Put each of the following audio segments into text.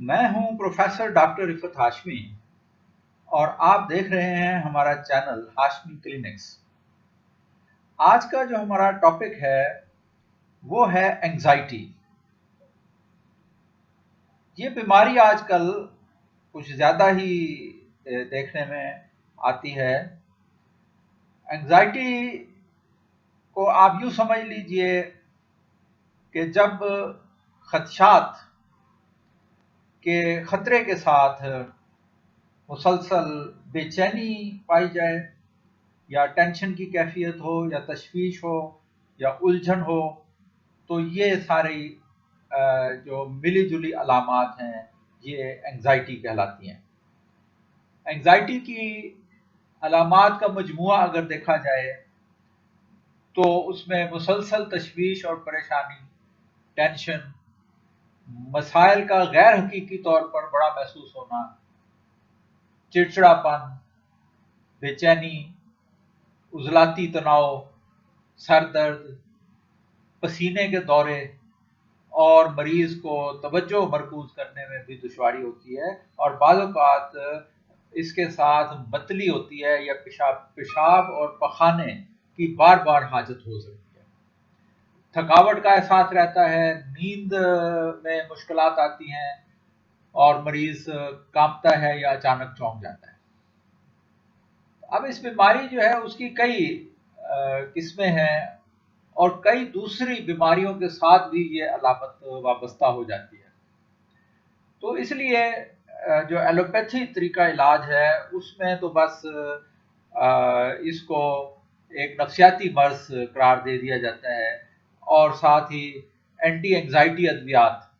मैं हूं professor doctor Rifat Hashmi और आप देख रहे हैं हमारा चैनल हाशमी क्लिनिक्स। आज का जो हमारा टॉपिक है वो है एंजाइटी। ये बीमारी आजकल कुछ ज़्यादा ही देखने में आती है। एंजाइटी को आप यूँ समझ लीजिए कि जब खदशात के ख़तरे के साथ मुसलसल बेचैनी पाई जाए, या टेंशन की कैफियत हो, या तशवीश हो, या उलझन हो, तो ये सारी जो मिली जुली अलामात हैं ये एंजाइटी कहलाती हैं। एंजाइटी की अलामात का मजमुआ अगर देखा जाए तो उसमें मुसलसल तशवीश और परेशानी, टेंशन, मसाइल का गैर हकीकी तौर पर बड़ा महसूस होना, चिड़चिड़ापन, बेचैनी, उजलाती तनाव, सर दर्द, पसीने के दौरे और मरीज को तवज्जो मरकूज करने में भी दुश्वारी होती है, और बाज़ औक़ात इसके साथ मतली होती है या पेशाब और पखाने की बार बार हाजत हो सकती है। थकावट का एहसास रहता है, नींद में मुश्किलात आती हैं और मरीज कांपता है या अचानक चौंक जाता है। अब इस बीमारी जो है उसकी कई किस्में हैं और कई दूसरी बीमारियों के साथ भी ये अलामत वाबस्ता हो जाती है। तो इसलिए जो एलोपैथी तरीका इलाज है उसमें तो बस इसको एक नफ्सियाती मर्ज करार दे दिया जाता है और साथ ही एंटी एंजाइटी अद्वियात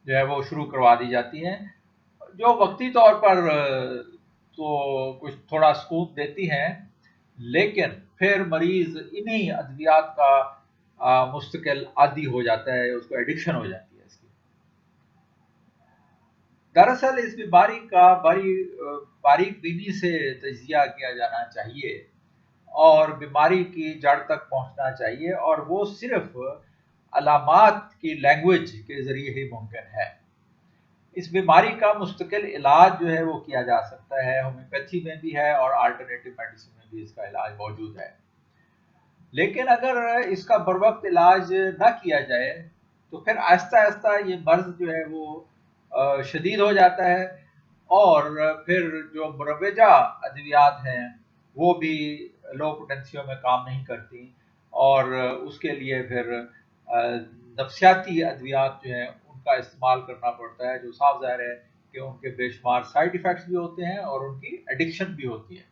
जो है वो शुरू करवा दी जाती हैं, जो वक्ती तौर पर तो कुछ थोड़ा सुकून देती हैं, लेकिन फिर मरीज इन्हीं अद्वियात का मुस्तकिल आदी हो जाता है, उसको एडिक्शन हो जाती है इसकी। दरअसल इस बीमारी का बड़ी बारीक बीनी से तजिया किया जाना चाहिए और बीमारी की जड़ तक पहुंचना चाहिए, और वो सिर्फ अलामात की लैंग्वेज के ज़रिए ही मुमकिन है। इस बीमारी का मुस्तकिल इलाज जो है वो किया जा सकता है, होम्योपैथी में भी है और अल्टरनेटिव मेडिसिन में भी इसका इलाज मौजूद है। लेकिन अगर इसका बरवक्त इलाज ना किया जाए तो फिर आहिस्ता आहिस्ता ये मर्ज जो है वो शदीद हो जाता है, और फिर जो मुरवजा अद्वियात हैं वो भी लो पोटेंशियो में काम नहीं करती, और उसके लिए फिर नफ्सियाती अद्वियात जो हैं उनका इस्तेमाल करना पड़ता है, जो साफ ज़ाहिर है कि उनके बेशुमार साइड इफ़ेक्ट्स भी होते हैं और उनकी एडिक्शन भी होती है।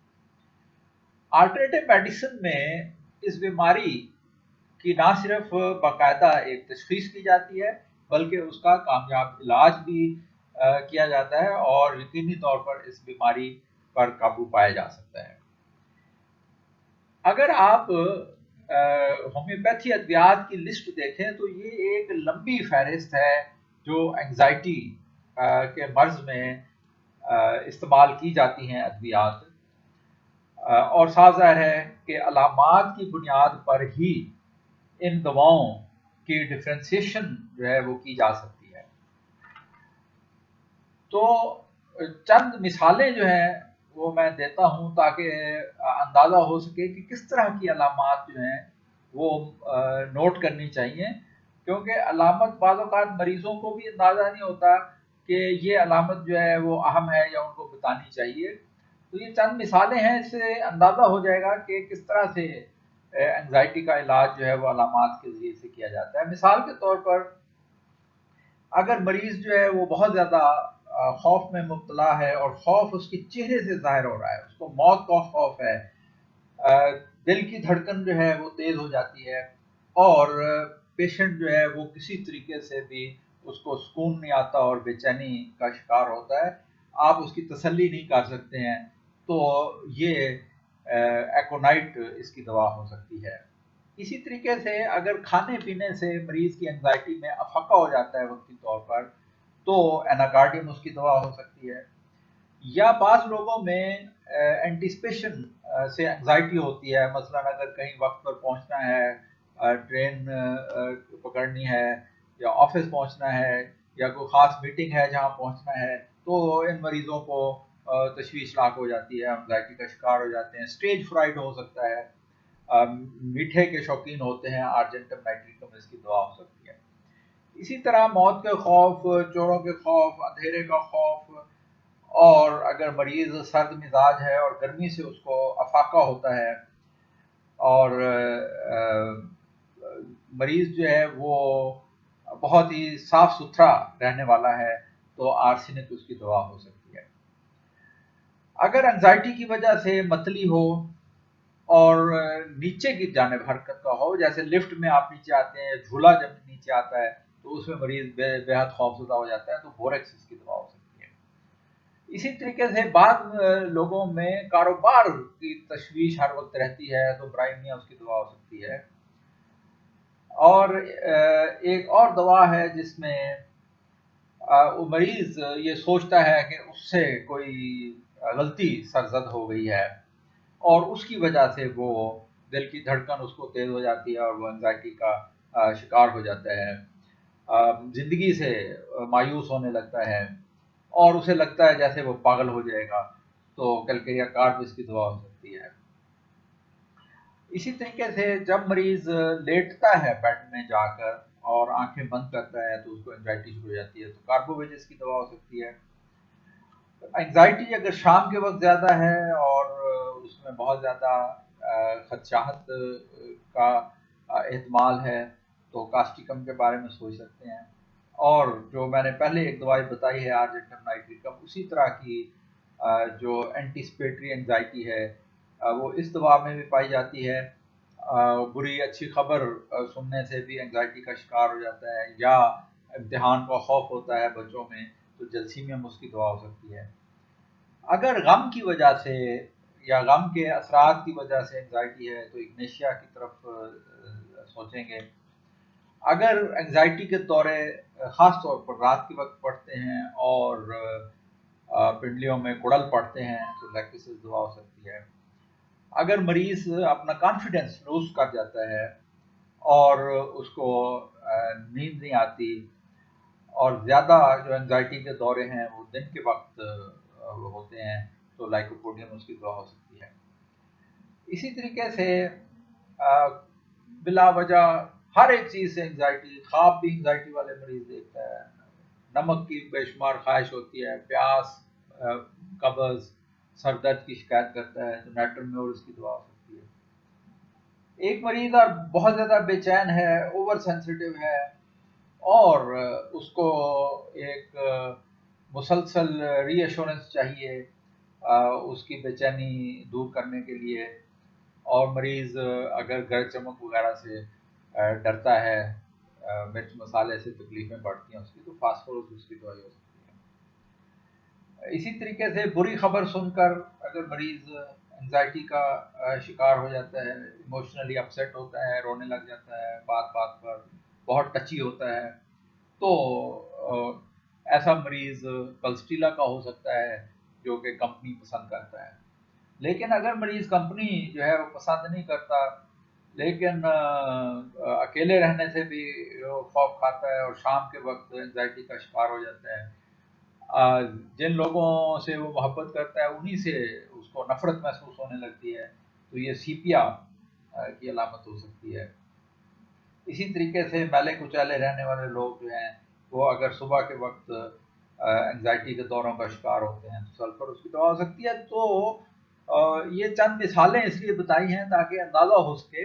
अल्टरनेटिव मेडिसिन में इस बीमारी की ना सिर्फ बाकायदा एक तशखीस की जाती है, बल्कि उसका कामयाब इलाज भी किया जाता है और यकीनी तौर पर इस बीमारी पर काबू पाया जा सकता है। अगर आप होम्योपैथी अद्वियात की लिस्ट देखें तो ये एक लंबी फहरिस्त है जो एंजाइटी के मर्ज में इस्तेमाल की जाती हैं अद्वियात, और साफ ज़ाहिर है कि अलामात की बुनियाद पर ही इन दवाओं की डिफ्रेंसिएशन जो है वो की जा सकती है। तो चंद मिसालें जो हैं वो मैं देता हूं ताकि अंदाज़ा हो सके कि किस तरह की अलामात जो हैं वो नोट करनी चाहिए, क्योंकि अलामत बाज़ औक़ात मरीज़ों को भी अंदाज़ा नहीं होता कि ये अलामत जो है वो अहम है या उनको बतानी चाहिए। तो ये चंद मिसालें हैं, इससे अंदाज़ा हो जाएगा कि किस तरह से एंजाइटी का इलाज जो है वो अलामात के ज़रिए से किया जाता है। मिसाल के तौर पर अगर मरीज़ जो है वो बहुत ज़्यादा खौफ में मुब्तला है और खौफ उसके चेहरे से ज़ाहिर हो रहा है, उसको मौत का खौफ है, दिल की धड़कन जो है वो तेज़ हो जाती है, और पेशेंट जो है वो किसी तरीके से भी उसको सुकून नहीं आता और बेचैनी का शिकार होता है, आप उसकी तसल्ली नहीं कर सकते हैं, तो ये एकोनाइट इसकी दवा हो सकती है। इसी तरीके से अगर खाने पीने से मरीज़ की एंजाइटी में अफाका हो जाता है वक्ती तौर पर, तो एनाकार्डियम उसकी दवा हो सकती है। या बाज़ लोगों में एंटिसिपेशन से एंजाइटी होती है, मसलन अगर कहीं वक्त पर पहुंचना है, ट्रेन पकड़नी है या ऑफिस पहुंचना है या कोई ख़ास मीटिंग है जहाँ पहुँचना है, तो इन मरीज़ों को तशवीशनाक हो जाती है, एंग्जाइटी का शिकार हो जाते हैं। स्टेज फ्राइट हो सकता है, मीठे के शौकीन होते हैं, आर्जेंटम नाइट्रिकम इसकी दवा हो सकती है। इसी तरह मौत के खौफ, चोरों के खौफ, अंधेरे का खौफ, और अगर मरीज़ सर्द मिजाज है और गर्मी से उसको अफाका होता है, और मरीज़ जो है वो बहुत ही साफ सुथरा रहने वाला है, तो आर्सेनिक उसकी दवा हो सकती है। अगर एंजाइटी की वजह से मतली हो और नीचे की जानिब हरकत का हो, जैसे लिफ्ट में आप नीचे आते हैं, झूला जब नीचे आता है तो उसमें मरीज बेहद खौफजदा हो जाता है, तो बोरेक्स इसकी दवा हो सकती है। इसी तरीके से बाद लोगों में कारोबार की तशवीश हर वक्त रहती है, तो ब्राइमिया उसकी दवा हो सकती है। और एक और दवा है जिसमें वो मरीज ये सोचता है कि उससे कोई गलती सरजद हो गई है और उसकी वजह से वो दिल की धड़कन उसको तेज हो जाती है और वो एंजाइटी का शिकार हो जाता है, जिंदगी से मायूस होने लगता है और उसे लगता है जैसे वो पागल हो जाएगा, तो कैलकेरिया कार्ब इसकी दवा हो सकती है। इसी तरीके से जब मरीज लेटता है बेड में जाकर और आंखें बंद करता है तो उसको एंजाइटी शुरू हो जाती है, तो कार्बोवेजिस की दवा हो सकती है। एंजाइटी अगर शाम के वक्त ज़्यादा है और उसमें बहुत ज़्यादा खदशाहत का एहतमाल है, तो कास्टिकम के बारे में सोच सकते हैं। और जो मैंने पहले एक दवाई बताई है आर्जेंटम नाइट्रिकम, उसी तरह की जो एंटीसिपेटरी एंजाइटी है वो इस दवा में भी पाई जाती है। बुरी अच्छी खबर सुनने से भी एंजाइटी का शिकार हो जाता है, या इम्तिहान का खौफ होता है बच्चों में, तो जलसीमियम उसकी दवा हो सकती है। अगर गम की वजह से या गम के असरात की वजह से एंजाइटी है, तो इग्नेशिया की तरफ सोचेंगे। अगर एंजाइटी के दौरे ख़ास तौर पर रात के वक्त पड़ते हैं और पिंडलियों में कुड़ल पड़ते हैं, तो लैक्टिसिस दवा हो सकती है। अगर मरीज अपना कॉन्फिडेंस लूज कर जाता है और उसको नींद नहीं आती और ज़्यादा जो एंजाइटी के दौरे हैं वो दिन के वक्त होते हैं, तो लाइकोपोडियम उसकी दवा हो सकती है। इसी तरीके से बिला वजह हर एक चीज़ से एंजाइटी, ख्वाब भी एंजाइटी वाले मरीज देखता है, नमक की बेशुमार ख्वाहिश होती है, प्यास, कब्ज़, सर दर्द की शिकायत करता है, तो नाइट्रोम्योर उसकी दवा हो सकती है। एक मरीज और बहुत ज़्यादा बेचैन है, ओवर सेंसिटिव है और उसको एक मुसलसल रीअश्योरेंस चाहिए उसकी बेचैनी दूर करने के लिए, और मरीज़ अगर गर्द चमक वगैरह से डरता है, मिर्च मसाले से तकलीफ़ें बढ़ती हैं उसकी, तो फास्फोरस उसकी दवाई हो सकती है। इसी तरीके से बुरी खबर सुनकर अगर मरीज़ एंजाइटी का शिकार हो जाता है, इमोशनली अपसेट होता है, रोने लग जाता है, बात बात पर बहुत टची होता है, तो ऐसा मरीज़ पल्स्टीला का हो सकता है जो कि कंपनी पसंद करता है। लेकिन अगर मरीज़ कंपनी जो है वो पसंद नहीं करता, लेकिन अकेले रहने से भी वो खौफ खाता है और शाम के वक्त एंजाइटी का शिकार हो जाता है, जिन लोगों से वो मोहब्बत करता है उन्हीं से उसको नफरत महसूस होने लगती है, तो ये सीपिया की अलामत हो सकती है। इसी तरीके से मैले कुचैले रहने वाले लोग जो हैं वो अगर सुबह के वक्त एंजाइटी के दौरों का शिकार होते हैं, तो सल्फर उसकी दवा हो सकती है। तो ये चंद मिसालें इसलिए बताई हैं ताकि अंदाज़ा हो सके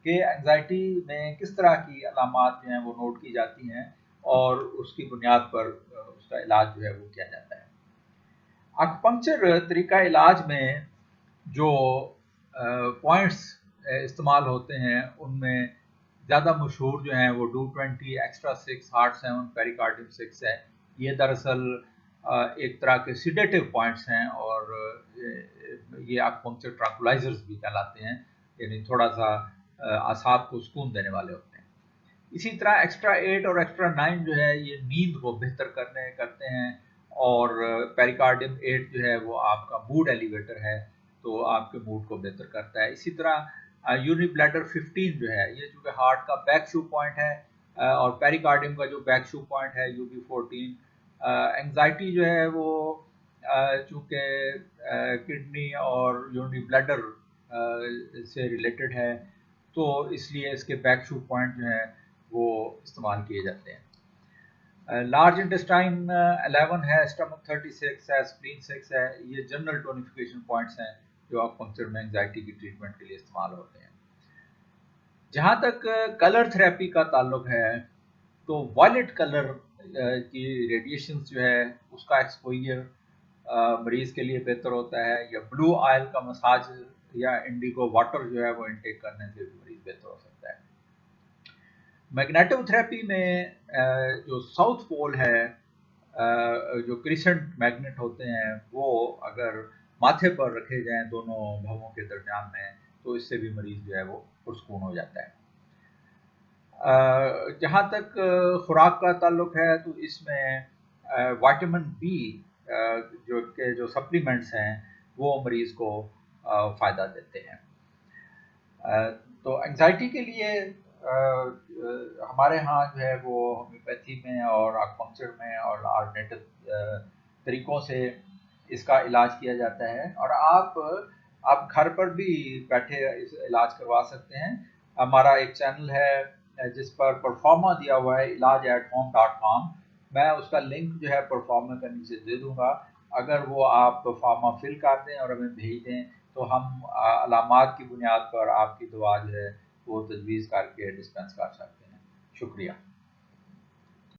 कि एंजाइटी में किस तरह की अलामात जो हैं वो नोट की जाती हैं और उसकी बुनियाद पर उसका इलाज जो है वो किया जाता है। अक्पंक्चर तरीका इलाज में जो पॉइंट्स इस्तेमाल होते हैं उनमें ज़्यादा मशहूर जो हैं वो डू20, एक्स्ट्रा 6, हार्ट 7, पेरिकार्डियम 6 है। ये दरअसल एक तरह के सिडेटिव पॉइंट्स हैं और ये अक्पंक्चर ट्रैंक्विलाइजर्स भी कहलाते हैं, यानी थोड़ा सा आसाब को सुकून देने वाले होते हैं। इसी तरह एक्स्ट्रा 8 और एक्स्ट्रा 9 जो है ये नींद को बेहतर करते हैं, और पेरिकार्डियम 8 जो है वो आपका मूड एलिवेटर है, तो आपके मूड को बेहतर करता है। इसी तरह यूनिब्लैडर 15 जो है, ये चूँकि हार्ट का बैक शू पॉइंट है, और पेरिकार्डियम का जो बैक शू पॉइंट है UB14। एंग्जाइटी जो है वो चूँकि किडनी और यूरिनरी ब्लैडर से रिलेटेड है, तो इसलिए इसके बैक शू पॉइंट जो हैं वो इस्तेमाल किए जाते हैं। लार्ज इंटेस्टाइन 11 है, स्टमक 36 है, स्प्लीन 6 है। ये जनरल टोनिफिकेशन पॉइंट्स हैं जो अक्यूपंक्चर में एंग्जाइटी की ट्रीटमेंट के लिए इस्तेमाल होते हैं। जहाँ तक कलर थेरेपी का ताल्लुक है, तो वायलेट कलर की रेडिएशन जो है उसका एक्सपोजर मरीज के लिए बेहतर होता है, या ब्लू ऑयल का मसाज या इंडिगो वाटर जो है वो इनटेक करने से भी मरीज बेहतर हो सकता है। मैग्नेटोथेरेपी में जो साउथ पोल है, जो क्रिसेंट मैग्नेट होते हैं, वो अगर माथे पर रखे जाएं दोनों भवों के दरमियान में, तो इससे भी मरीज जो है वो पुरस्कून हो जाता है। जहाँ तक खुराक का ताल्लुक है, तो इसमें विटामिन बी जो सप्लीमेंट्स हैं वो मरीज को फ़ायदा देते हैं। तो एंग्जाइटी के लिए हमारे यहाँ जो है वो होम्योपैथी में और एक्यूपंक्चर में और अल्टरनेटिव तरीक़ों से इसका इलाज किया जाता है, और आप घर पर भी बैठे इस इलाज करवा सकते हैं। हमारा एक चैनल है जिस पर परफॉर्मा दिया हुआ है, ilaj@home.com। मैं उसका लिंक जो है परफॉर्मा का नीचे दे दूँगा। अगर वो आप परफॉर्मा फिल कर दें और हमें भेज दें, तो हम अलामात की बुनियाद पर आपकी दवा जो है वो तजवीज़ करके डिस्पेंस कर सकते हैं। शुक्रिया।